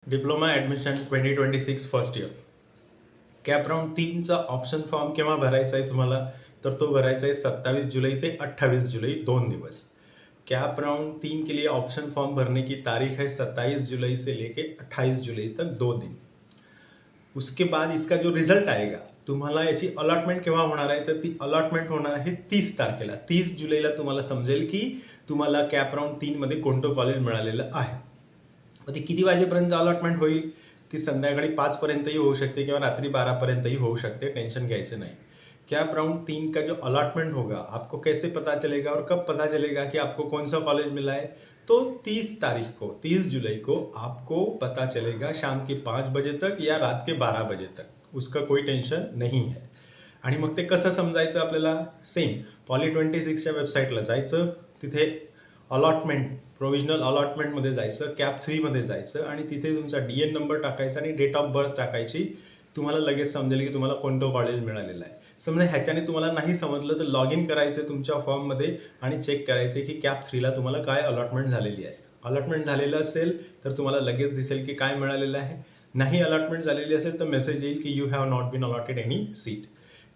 Diploma admission 2026 first year. CAP round 3चा option form केव्हा भरायचा आहे तुम्हाला? तर तो भरायचा है 27 जुलाई ते 28 जुलाई 2 दिवस. कैप राउंड 3 के लिए ऑप्शन फॉर्म भरने की तारीख है 27 जुलाई से लेके 28 जुलाई तक 2 दिन. उसके बाद इसका जो रिझल्ट आएगा तुम्हाला याची अलॉटमेंट केव्हा होणार आहे? तर ती अलॉटमेंट होणार आहे 30 तारखेला. 30 जुलैला तुम्हाला समजेल की तुम्हाला कॅप राउंड 3 मध्ये कोणतं कॉलेज मिळालेलं आहे. मग ती किती वाजेपर्यंत अलॉटमेंट होईल? ती संध्याकाळी 5 पर्यंतही होऊ शकते किंवा रात्री 12 पर्यंतही होऊ शकते. टेंशन घ्यायचं नाही. कैप राउंड 3 का जो अलॉटमेंट होगा आपको कैसे पता चलेगा और कब पता चलेगा कि आपको कौन सा कॉलेज मिला है? तो 30 तारीख को 30 जुलाई को आपको पता चलेगा शाम के 5 बजे तक या रात के 12 बजे तक. उसका कोई टेंशन नहीं है. आणि मग ते कसं समजायचं आपल्याला? सेम Poly26च्या वेबसाईटला जायचं, तिथे अलॉटमेंट प्रोविजनल अलॉटमेंटमध्ये जायचं, कॅप 3मध्ये जायचं आणि तिथे तुमचा DN नंबर टाकायचा आणि डेट ऑफ बर्थ टाकायची. तुम्हाला लगेच समजेल की तुम्हाला कोणतं कॉलेज मिळालेलं आहे. समजा ह्याच्याने तुम्हाला नाही समजलं तर लॉग इन करायचं तुमच्या फॉर्ममध्ये आणि चेक करायचं की कॅप 3ला तुम्हाला काय अलॉटमेंट झालेली आहे. अलॉटमेंट झालेलं असेल तर तुम्हाला लगेच दिसेल की काय मिळालेलं आहे. नहीं अलॉटमेंट झालेली असेल तर मेसेज येईल की you have not been allotted any seat.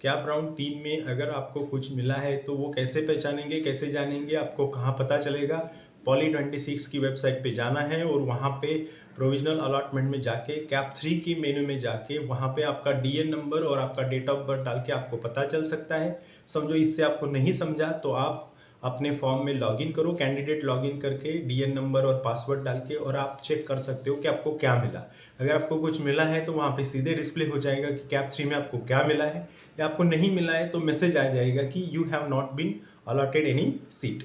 CAP round 3 में अगर आपको कुछ मिला है तो वो कैसे पहचानेंगे, कैसे जानेंगे, आपको कहाँ पता चलेगा? Poly26 की वेबसाइट पे जाना है और वहाँ पे प्रोविजनल अलॉटमेंट में जाके कैप 3 की मेनू में जाके वहाँ पे आपका DN नंबर और आपका डेट ऑफ बर्थ डाल के आपको पता चल सकता है. समझो इससे आपको नहीं समझा तो आप अपने फॉर्म में लॉगिन करो, कैंडिडेट लॉगिन करके DN नंबर और पासवर्ड डाल के और आप चेक कर सकते हो कि आपको क्या मिला. अगर आपको कुछ मिला है तो वहाँ पे सीधे डिस्प्ले हो जाएगा कि कैप 3 में आपको क्या मिला है. या आपको नहीं मिला है तो मैसेज आ जाएगा कि you have not been allotted any seat.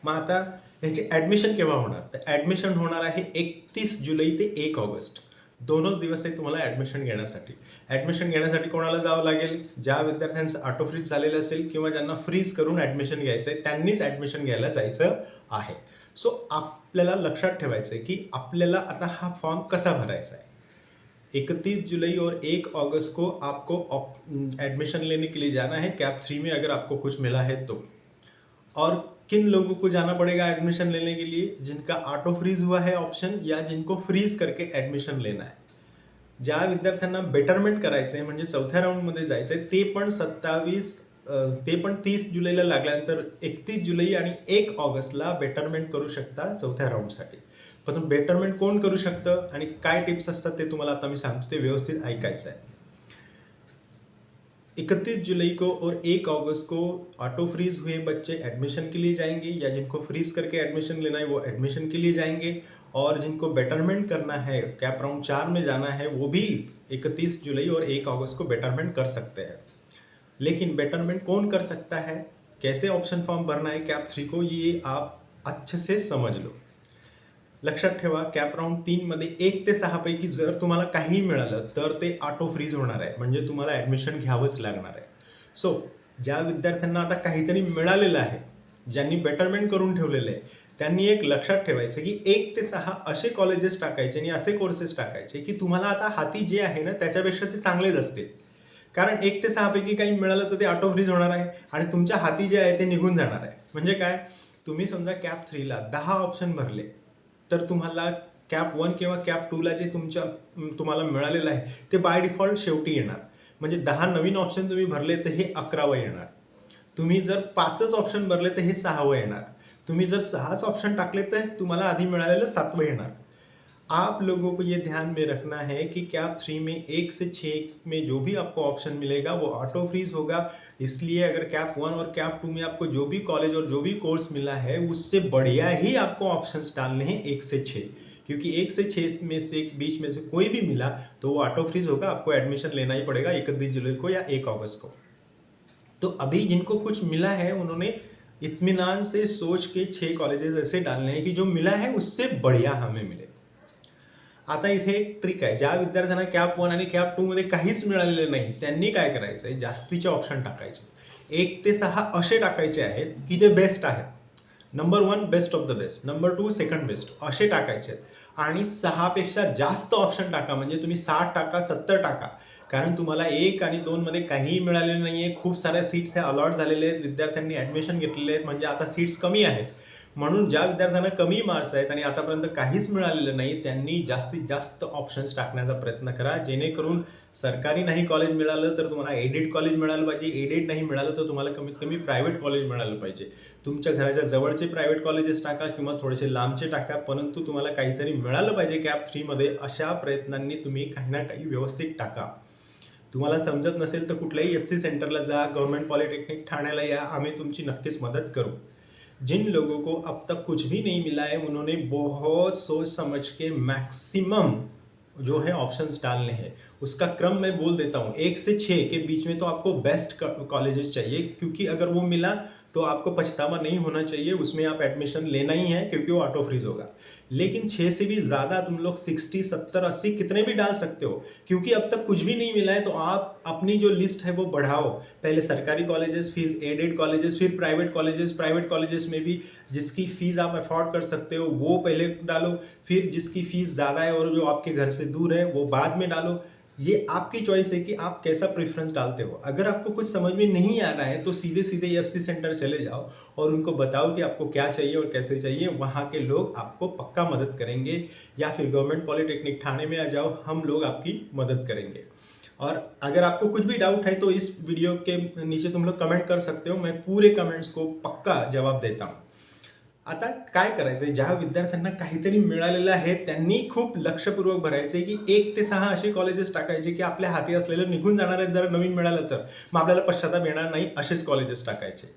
मग आता ह्याची ॲडमिशन केव्हा होणार? तर ॲडमिशन होणार आहे 31 जुलै ते 1 ऑगस्ट. दोनच दिवस आहे तुम्हाला ॲडमिशन घेण्यासाठी. ॲडमिशन घेण्यासाठी कोणाला जावं लागेल? ज्या विद्यार्थ्यांचं ऑटो फ्रीज झालेलं असेल किंवा ज्यांना फ्रीज करून ॲडमिशन घ्यायचं आहे त्यांनीच ॲडमिशन घ्यायला जायचं आहे. सो आपल्याला लक्षात ठेवायचं आहे की आपल्याला आता हा फॉर्म कसा भरायचा आहे. 31 जुलाई और 1 अगस्त को आपको एडमिशन लेने के लिए जाना है कैप 3 में अगर आपको कुछ मिला है तो. और किन लोगों को जाना पड़ेगा एडमिशन लेने के लिए? जिनका ऑटो फ्रीज हुआ है ऑप्शन या जिनको फ्रीज करके एडमिशन लेना है. ज्या विद्यार्थ्यांना बेटरमेंट करायचं आहे म्हणजे चौथ्या राऊंडमध्ये जायचं आहे ते पण 30 जुलैला लागल्यानंतर 31 जुलै आणि 1 ऑगस्टला बेटरमेंट करू शकता चौथ्या राऊंडसाठी. पण बेटरमेंट कोण करू शकतं आणि काय टिप्स असतात ते तुम्हाला आता मी सांगतो, ते व्यवस्थित ऐकायचं आहे. 31 जुलाई को और 1 अगस्त को ऑटो फ्रीज हुए बच्चे एडमिशन के लिए जाएंगे या जिनको फ्रीज करके एडमिशन लेना है वो एडमिशन के लिए जाएंगे. और जिनको बेटरमेंट करना है कैप राउंड 4 में जाना है वो भी 31 जुलाई और 1 अगस्त को बेटरमेंट कर सकते हैं. लेकिन बेटरमेंट कौन कर सकता है, कैसे ऑप्शन फॉर्म भरना है कैप 3 को, ये आप अच्छे से समझ लो. लक्षात ठेवा कॅप राउंड 3 मध्ये 1 ते 6 पैकी जर तुम्हाला काही मिळालं तर ते ऑटो फ्रीज होणार आहे, म्हणजे तुम्हाला ॲडमिशन घ्यावंच लागणार आहे. सो ज्या विद्यार्थ्यांना आता काहीतरी मिळालेलं आहे, ज्यांनी बेटरमेंट करून ठेवलेलं आहे, त्यांनी एक लक्षात ठेवायचं की 1 ते 6 असे कॉलेजेस टाकायचे आणि असे कोर्सेस टाकायचे की तुम्हाला आता हाती जे आहे ना त्याच्यापेक्षा ते चांगलेच असतील. कारण 1 ते 6 पैकी काही मिळालं तर ते ऑटो फ्रीज होणार आहे आणि तुमच्या हाती जे आहे ते निघून जाणार आहे. म्हणजे काय, तुम्ही समजा कॅप 3ला 10 ऑप्शन भरले तर तुम्हाला कॅप 1 किंवा कॅप 2ला जे तुम्हाला मिळालेलं आहे ते बाय डिफॉल्ट शेवटी येणार. म्हणजे 10 नवीन ऑप्शन तुम्ही भरले तर हे 11वं येणार. तुम्ही जर 5च ऑप्शन भरले तर हे 6वं येणार. तुम्ही जर 6च ऑप्शन टाकले तर तुम्हाला आधी मिळालेलं 7वं येणार. आप लोगों को ये ध्यान में रखना है कि कैप 3 में 1 से 6 में जो भी आपको ऑप्शन मिलेगा वो ऑटो फ्रीज होगा. इसलिए अगर कैप 1 और कैप 2 में आपको जो भी कॉलेज और जो भी कोर्स मिला है उससे बढ़िया ही आपको ऑप्शंस डालने हैं 1 से 6. क्योंकि 1 से 6 में से बीच में से कोई भी मिला तो वो ऑटो फ्रीज होगा. आपको एडमिशन लेना ही पड़ेगा 31 जुलाई को या 1 अगस्त को. तो अभी जिनको कुछ मिला है उन्होंने इत्मीनान से सोच के 6 कॉलेजेस ऐसे डालने हैं कि जो मिला है उससे बढ़िया हमें मिले. आता इथे एक ट्रिक आहे. ज्या विद्यार्थ्यांना कॅप 1 आणि कॅप 2 मध्ये काहीच मिळालेलं नाही त्यांनी काय करायचं आहे, जास्तीचे ऑप्शन टाकायचे. 1 ते 6 असे टाकायचे आहेत की जे बेस्ट आहेत. Number 1 best of the best, number 2 second best असे टाकायचे आहेत. आणि 6 पेक्षा जास्त ऑप्शन टाका. म्हणजे तुम्ही 60 टाका, 70 टाका. कारण तुम्हाला 1 आणि 2 मध्ये काहीही मिळालेलं नाही आहे. खूप साऱ्या सीट्स ह्या अलॉट झालेल्या आहेत, विद्यार्थ्यांनी ॲडमिशन घेतलेले आहेत, म्हणजे आता सीट्स कमी आहेत. म्हणून ज्या विद्यार्थ्यांना कमी मार्क्स आहेत आणि आतापर्यंत काहीच मिळालेलं नाही, त्यांनी जास्तीत जास्त ऑप्शन्स टाकण्याचा प्रयत्न करा, जेणेकरून सरकारी नाही कॉलेज मिळालं तर तुम्हाला एडेड कॉलेज मिळालं पाहिजे, एडेड नाही मिळालं तर तुम्हाला कमीत कमी प्रायव्हेट कॉलेज मिळालं पाहिजे. तुमच्या घराच्या जवळचे प्रायव्हेट कॉलेजेस टाका किंवा थोडेसे लांबचे टाका, परंतु तुम्हाला काहीतरी मिळालं पाहिजे कॅप 3मध्ये. अशा प्रयत्नांनी तुम्ही काही ना काही व्यवस्थित टाका. तुम्हाला समजत नसेल तर कुठल्याही FC सेंटरला जा, गव्हर्नमेंट पॉलिटेक्निक ठाण्याला या, आम्ही तुमची नक्कीच मदत करू. जिन लोगों को अब तक कुछ भी नहीं मिला है, उन्होंने बहुत सोच समझ के मैक्सिमम जो है ऑप्शंस डालने हैं. उसका क्रम मैं बोल देता हूँ, 1 से 6 के बीच में तो आपको बेस्ट कॉलेजेस चाहिए, क्योंकि अगर वो मिला तो आपको पछतावा नहीं होना चाहिए, उसमें आप एडमिशन लेना ही है क्योंकि वो ऑटो फ्रीज होगा. लेकिन 6 से भी ज़्यादा तुम लोग 60, 70, 80 कितने भी डाल सकते हो, क्योंकि अब तक कुछ भी नहीं मिला है. तो आप अपनी जो लिस्ट है वो बढ़ाओ. पहले सरकारी कॉलेजेस, फिर एडेड कॉलेजेस, फिर प्राइवेट कॉलेजेस. प्राइवेट कॉलेजेस में भी जिसकी फ़ीस आप अफोर्ड कर सकते हो वो पहले डालो, फिर जिसकी फ़ीस ज़्यादा है और जो आपके घर से दूर है वो बाद में डालो. ये आपकी चॉइस है कि आप कैसा प्रेफरेंस डालते हो. अगर आपको कुछ समझ में नहीं आ रहा है तो सीधे सीधे FC सेंटर चले जाओ और उनको बताओ कि आपको क्या चाहिए और कैसे चाहिए. वहाँ के लोग आपको पक्का मदद करेंगे. या फिर गवर्नमेंट पॉलिटेक्निक ठाणे में आ जाओ, हम लोग आपकी मदद करेंगे. और अगर आपको कुछ भी डाउट है तो इस वीडियो के नीचे तुम लोग कमेंट कर सकते हो, मैं पूरे कमेंट्स को पक्का जवाब देता हूँ. आता काय करायचंय, ज्या विद्यार्थ्यांना काहीतरी मिळालेलं आहे त्यांनी खूप लक्षपूर्वक भरायचंय की 1 ते 6 असे कॉलेजेस टाकायचे की आपल्या हाती असलेलं निघून जाणार आहेत. जर नवीन मिळालं तर मग आपल्याला पश्चाताप येणार नाही, असेच कॉलेजेस टाकायचे.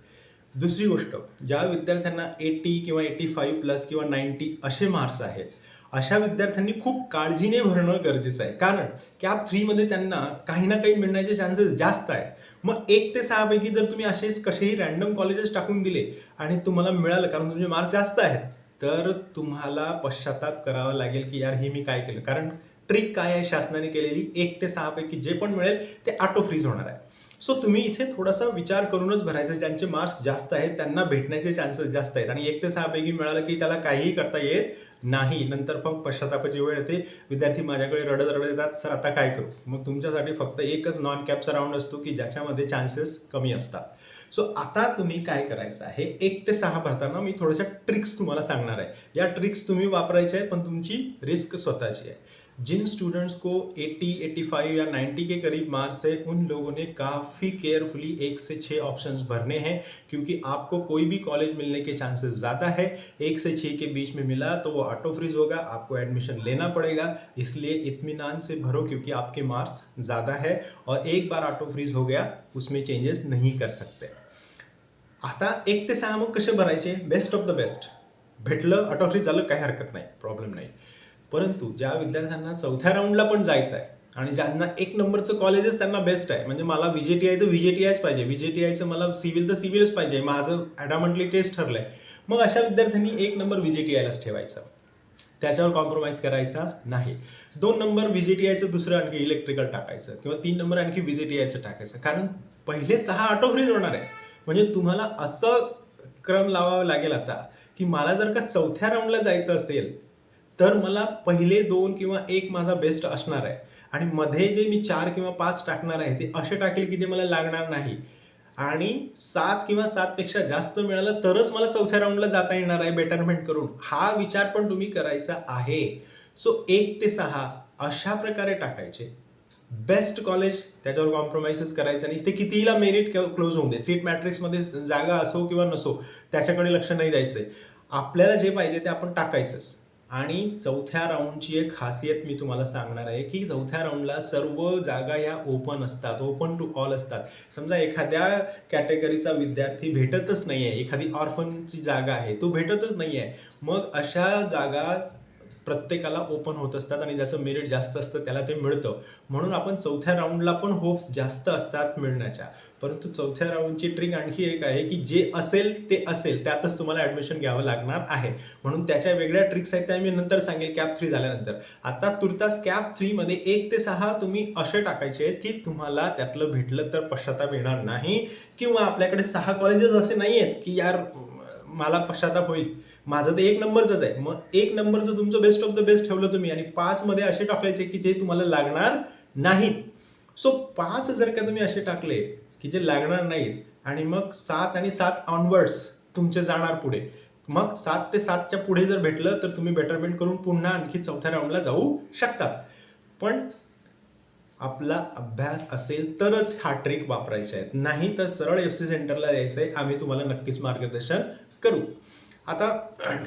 दुसरी गोष्ट, ज्या विद्यार्थ्यांना 80 किंवा 85 प्लस किंवा 90 असे मार्क्स आहेत, अशा विद्यार्थ्यांनी खूप काळजीने भरणं गरजेचं आहे. कारण कॅप 3मध्ये त्यांना काही ना काही मिळण्याचे चान्सेस जास्त आहेत. मग 1 ते 6 पैकी जर तुम्ही असेच कसेही रँडम कॉलेजेस टाकून दिले आणि तुम्हाला मिळालं कारण तुमचे मार्क्स जास्त आहेत, तर तुम्हाला पश्चाताप करावा लागेल की यार हे मी काय केलं. कारण ट्रिक काय आहे शासनाने केलेली, 1 ते 6 पैकी जे पण मिळेल ते ऑटो फ्रीज होणार आहे. सो तुम्ही इथे थोडासा विचार करूनच भरायचं. ज्यांचे मार्क्स जास्त आहेत त्यांना भेटण्याचे चान्सेस जास्त आहेत. आणि 1 ते 6 पैकी मिळालं की त्याला काहीही करता येत नाही. नंतर मग पश्चातापाची वेळ येते. विद्यार्थी माझ्याकडे रडत रडत येतात, सर आता काय करू. मग तुमच्यासाठी फक्त एकच नॉन कॅपचा राऊंड असतो की ज्याच्यामध्ये चान्सेस कमी असतात. सो आता तुम्ही काय करायचं आहे, 1 ते 6 भरताना मी थोड्याशा ट्रिक्स तुम्हाला सांगणार आहे. या ट्रिक्स तुम्ही वापरायच्या आहे, पण तुमची रिस्क स्वतःची आहे. जिन स्टूडेंट्स को 80, 85 या 90 के करीब मार्क्स है, उन लोगों ने काफ़ी केयरफुली 1 से 6 ऑप्शंस भरने हैं, क्योंकि आपको कोई भी कॉलेज मिलने के चांसेस ज़्यादा है. 1 से 6 के बीच में मिला तो वो ऑटो फ्रीज होगा, आपको एडमिशन लेना पड़ेगा. इसलिए इत्मीनान से भरो क्योंकि आपके मार्क्स ज़्यादा है और एक बार ऑटो फ्रीज हो गया उसमें चेंजेस नहीं कर सकते. आता 1 ते 6 मग कसे भरायचे, बेस्ट ऑफ द बेस्ट. भेटलं ऑटो फ्रीज झालं, काही हरकत नाही, प्रॉब्लेम नाही. परंतु ज्या विद्यार्थ्यांना चौथ्या राऊंडला पण जायचं आहे आणि ज्यांना 1 नंबरचं कॉलेजच त्यांना बेस्ट आहे, म्हणजे मला VJTI तर VJTIच पाहिजे, VJTIचं मला सिव्हिल तर सिव्हिलच पाहिजे, माझं ॲडॅमंटली टेस्ट ठरलंय, मग अशा विद्यार्थ्यांनी 1 नंबर VJTIलाच ठेवायचं, त्याच्यावर कॉम्प्रोमाइज करायचा नाही. 2 नंबर VJTIचं दुसरं आणखी इलेक्ट्रिकल टाकायचं किंवा 3 नंबर आणखी VJTIचं टाकायचं. कारण पहिले 6 ऑटो फ्रीज होणार आहे. म्हणजे तुम्हाला असं क्रम लावावा लागेल आता की मला जर का चौथ्या राऊंडला जायचं असेल तर मला पहिले 2 किंवा 1 माझा बेस्ट असणार आहे आणि मध्ये जे मी 4 किंवा 5 टाकणार आहे ते असे टाकेल की ते मला लागणार नाही. आणि 7 किंवा 7 पेक्षा जास्त मिळालं तरच मला चौथ्या राऊंडला जाता येणार आहे बेटरमेंट करून. हा विचार पण तुम्ही करायचा आहे. सो 1 ते 6 अशा प्रकारे टाकायचे. बेस्ट कॉलेज त्याच्यावर कॉम्प्रोमाइजच करायचं नाही. ते कितीला मेरिट क्लोज होऊन दे, सीट मॅट्रिक्समध्ये जागा असो किंवा नसो, त्याच्याकडे लक्ष नाही द्यायचंय. आपल्याला जे पाहिजे ते आपण टाकायचंच. आणि चौथ्या राऊंडची एक खासियत मी तुम्हाला सांगणार आहे की चौथ्या राऊंडला सर्व जागा या ओपन असतात, ओपन टू ऑल असतात. समजा एखाद्या कॅटेगरीचा विद्यार्थी भेटतच नाही आहे, एखादी ऑर्फनची जागा आहे तो भेटतच नाही आहे, मग अशा जागा प्रत्येकाला ओपन होत असतात आणि ज्याचं मेरिट जास्त असतं त्याला ते मिळतं. म्हणून आपण चौथ्या राऊंडला पण होप्स जास्त असतात मिळण्याच्या. परंतु चौथ्या राऊंडची ट्रिक आणखी एक आहे की जे असेल ते असेल, त्यातच तुम्हाला ॲडमिशन घ्यावं लागणार आहे. म्हणून त्याच्या वेगळ्या ट्रिक्स आहेत त्या मी नंतर सांगेल कॅप 3 झाल्यानंतर. आता तुर्तास कॅप 3मध्ये 1 ते 6 तुम्ही असे टाकायचे आहेत की तुम्हाला त्यातलं भेटलं तर पश्चाताप येणार नाही, किंवा आपल्याकडे 6 कॉलेजेस असे नाही आहेत की यार मला पश्चाताप होईल, माझं तर 1 नंबरचंच आहे. मग 1 नंबरचं तुमचं बेस्ट ऑफ द बेस्ट ठेवलं तुम्ही आणि 5 मध्ये असे टाकायचे की ते तुम्हाला लागणार नाहीत. सो 5 जर का तुम्ही असे टाकले की जे लागणार नाहीत आणि मग 7 आणि 7 ऑनवर्ड्स तुमचे जाणार पुढे, मग 7 ते 7च्या पुढे जर भेटलं तर तुम्ही बेटरमेंट करून पुन्हा आणखी चौथ्या राऊंडला जाऊ शकतात. पण आपला अभ्यास असेल तरच हा ट्रिक वापरायचे आहेत, नाही तर सरळ FC सेंटरला यायचं आहे. आम्ही तुम्हाला नक्कीच मार्गदर्शन करू. आता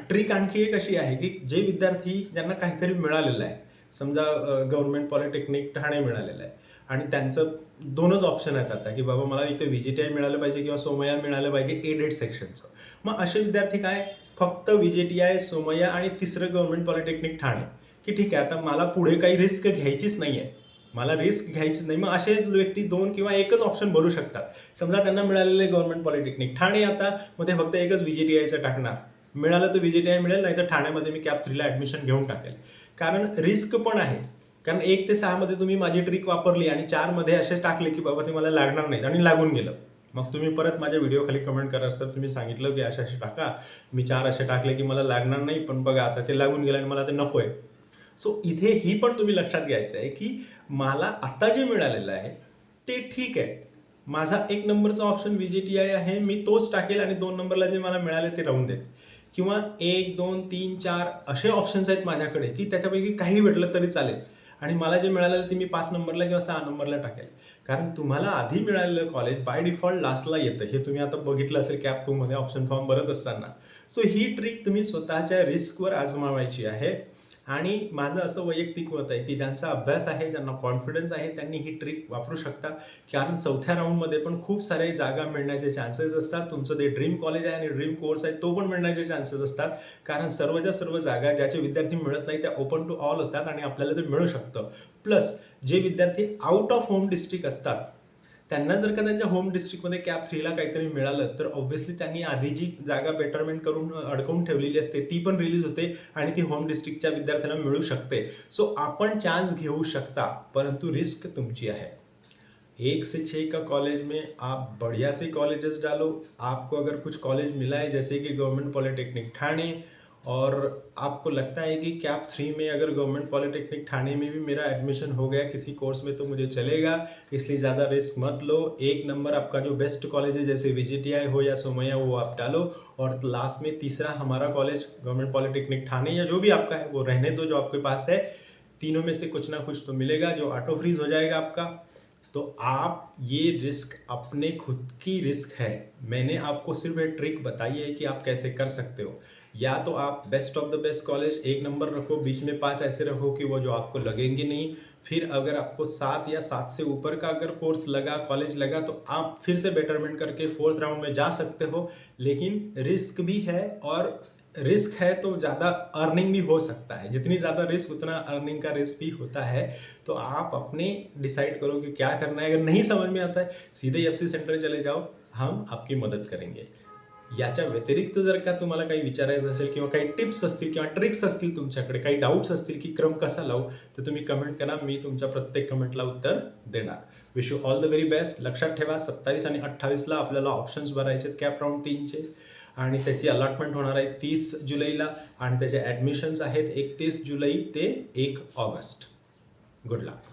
ट्रिक आणखी एक अशी आहे की जे विद्यार्थी ज्यांना काहीतरी मिळालेलं आहे, समजा गव्हर्नमेंट पॉलिटेक्निक ठाणे मिळालेलं आहे आणि त्यांचं दोनच ऑप्शन आहेत आता की बाबा मला इथे VJTI मिळालं पाहिजे किंवा सोमय्या मिळालं पाहिजे एडेड सेक्शनचं. मग असे विद्यार्थी काय, फक्त VJTI, सोमय्या आणि तिसरं गव्हर्नमेंट पॉलिटेक्निक ठाणे, की ठीक आहे आता मला पुढे काही रिस्क घ्यायचीच नाही आहे, मला रिस्क घ्यायचीच नाही. मग असे व्यक्ती 2 किंवा एकच ऑप्शन भरू शकतात. समजा त्यांना मिळालेले गव्हर्नमेंट पॉलिटेक्निक ठाणे, आता मग ते फक्त एकच VJTIचं टाकणार. मिळालं तर VJTI मिळेल, नाही तर ठाण्यामध्ये मी कॅप 3ला ॲडमिशन घेऊन टाकेल. कारण रिस्क पण आहे. कारण 1 ते 6 मध्ये तुम्ही माझी ट्रिक वापरली आणि 4 मध्ये असे टाकले की बाबा ते मला लागणार नाहीत आणि लागून गेलं. मग तुम्ही परत माझ्या व्हिडिओ खाली कमेंट करा, सर तुम्ही सांगितलं की असे टाका, मी 4 असे टाकले की मला लागणार नाही, पण बघा आता ते लागून गेलं आणि मला ते नको आहे. सो इथे ही पण तुम्ही लक्षात घ्यायचं आहे की मला आता जे मिळालेलं आहे ते ठीक आहे. माझा 1 नंबरचा ऑप्शन VJTI आहे, मी तोच टाकेल आणि 2 नंबरला जे मला मिळाले ते राहून देईल. किंवा 1, 2, 3, 4 असे ऑप्शन्स आहेत माझ्याकडे की त्याच्यापैकी काही भेटलं तरी चालेल आणि मला जे मिळालेलं ते मी 5 नंबरला किंवा 6 नंबरला टाकेल. कारण तुम्हाला आधी मिळालेलं कॉलेज बाय डिफॉल्ट लास्टला येतं, हे तुम्ही आता बघितलं असेल कॅप 2 मध्ये ऑप्शन फॉर्म भरत असताना. सो ही ट्रिक तुम्ही स्वतःच्या रिस्कवर आजमावायची आहे आणि माझं असं वैयक्तिक मत आहे की ज्यांचा अभ्यास आहे, ज्यांना कॉन्फिडन्स आहे, त्यांनी ही ट्रिक वापरू शकता. कारण चौथ्या राऊंडमध्ये पण खूप सारे जागा मिळण्याचे चान्सेस असतात. तुमचं ते ड्रीम कॉलेज आहे आणि ड्रीम कोर्स आहे तो पण मिळण्याचे चान्सेस असतात. कारण सर्वच्या सर्व जागा ज्याचे विद्यार्थी मिळत नाही त्या ओपन टू ऑल होतात आणि आपल्याला ते मिळू शकतं. प्लस जे विद्यार्थी आउट ऑफ होम डिस्ट्रिक्ट असतात त्यांना जर का त्यांच्या होम डिस्ट्रिक्टमध्ये कॅप 3ला काहीतरी मिळालं तर ऑब्व्हियसली त्यांनी आधी जी जागा बेटरमेंट करून अडकवून ठेवलेली असते ती पण रिलीज होते आणि ती होम डिस्ट्रिक्टच्या विद्यार्थ्यांना मिळू शकते. सो आपण चान्स घेऊ शकता, परंतु रिस्क तुमची आहे. 1 से 6 का कॉलेज में आप बढ़िया से कॉलेजेस डालो. आपको अगर कुछ कॉलेज मिला है जैसे कि गवर्नमेंट पॉलिटेक्निक ठाणे और आपको लगता है कि कैप 3 में अगर गवर्नमेंट पॉलिटेक्निक ठाणे में भी मेरा एडमिशन हो गया किसी कोर्स में तो मुझे चलेगा, इसलिए ज़्यादा रिस्क मत लो. 1 नंबर आपका जो बेस्ट कॉलेज है जैसे VJTI हो या सोमय्या वो आप डालो और लास्ट में तीसरा हमारा कॉलेज गवर्नमेंट पॉलिटेक्निक ठाणे या जो भी आपका है वो रहने दो जो आपके पास है. तीनों में से कुछ ना कुछ तो मिलेगा जो ऑटो फ्रीज हो जाएगा आपका. तो आप ये रिस्क अपने खुद की रिस्क है. मैंने आपको सिर्फ एक ट्रिक बताई है कि आप कैसे कर सकते हो. या तो आप best of the best college 1 number रखो, बीच में 5 ऐसे रखो कि वो जो आपको लगेंगे नहीं. फिर अगर आपको 7 या 7 से ऊपर का अगर कोर्स लगा, कॉलेज लगा, तो आप फिर से बेटरमेंट करके 4th राउंड में जा सकते हो. लेकिन रिस्क भी है और रिस्क है तो ज़्यादा अर्निंग भी हो सकता है. जितनी ज़्यादा रिस्क उतना अर्निंग का रिस्क भी होता है. तो आप अपने डिसाइड करो कि क्या करना है. अगर नहीं समझ में आता है सीधे FC सेंटर चले जाओ, हम आपकी मदत करेंगे. याच्या व्यतिरिक्त जर का तुम्हाला काही विचारायचं असेल किंवा काही टिप्स असतील किंवा ट्रिक्स असतील तुमच्याकडे, काही डाऊट्स असतील की क्रम कसा लावू, तर तुम्ही कमेंट करा. मी तुमच्या प्रत्येक कमेंटला उत्तर देणार. Wish you all the very best. लक्षात ठेवा 27 आणि 28ला आपल्याला ऑप्शन्स भरायचे आहेत कॅप राऊंड 3चे आणि त्याची अलॉटमेंट होणार आहे 30 जुलैला आणि त्याचे ॲडमिशन्स आहेत 31 जुलै ते 1 ऑगस्ट. गुड लक.